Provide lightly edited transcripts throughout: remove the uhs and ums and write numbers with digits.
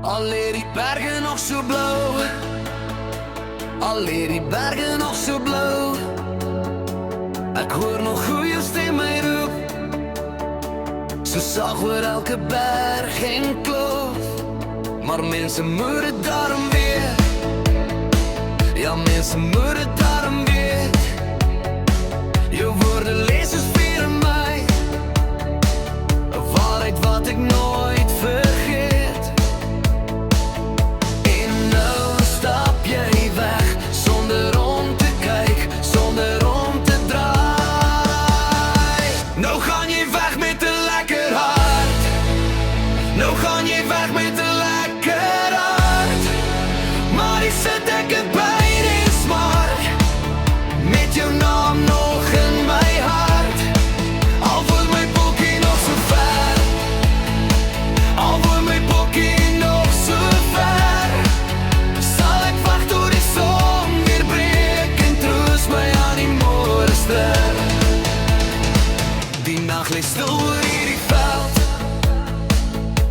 Al leer die bergen nog so blauw, al leer die bergen nog so blauw. Ek hoor nog hoe jou stem my roep, so sag oor elke berg en kloof. Maar mense moet het daarom weet, ja mense moet het daarom weet. Jou woorde lees is vir my, 'n waarheid wat ek nooit vergeet. En nou stap jy weg, sonder om te kyk, sonder om te draai. Nou gaan jy weg met 'n lekker hart, nou gaan jy weg met 'n lekker hart. Maar die sit ek in pyn en smart, met jou naam nog in my hart. Al voel my bokkie nog so ver, al voel my bokkie nog so ver, sal ek wag tot die son weer breek en troos my aan die môrester. Die nag lê stil oor hierdie veld,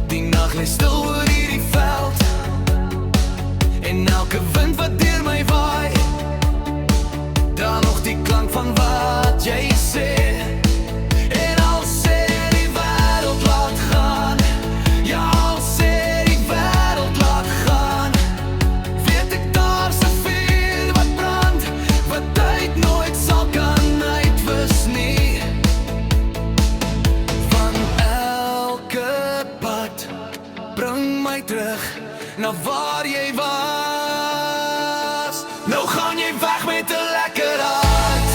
die nag lê stil oor hierdie veld. En elke wind wat deur my waai, dra nog die klank van wat jy sê. En al sê die wêreld laat gaan, ja al sê die wêreld laat gaan, weet ek daar's 'n vuur wat brand, wat tyd nooit sal kan uitwis nie. Van elke pad bring my terug na waar jy was. Nou gaan jy weg met 'n lekker hart,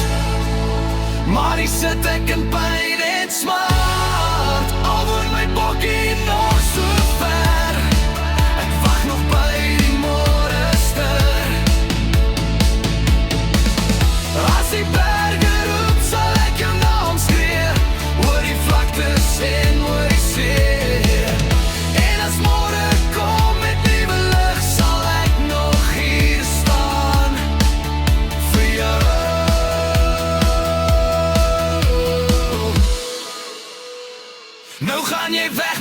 maar die sit ek in pyn en smart. Al woon my bokkie nog so ver, ek wag nog by die môrester. As die berge roep, sal ek jou naam skree, oor die vlaktes en oor die see. En as môre kom met nuwe lig, sal ek nog hier staan vir jou. Nou gaan jy weg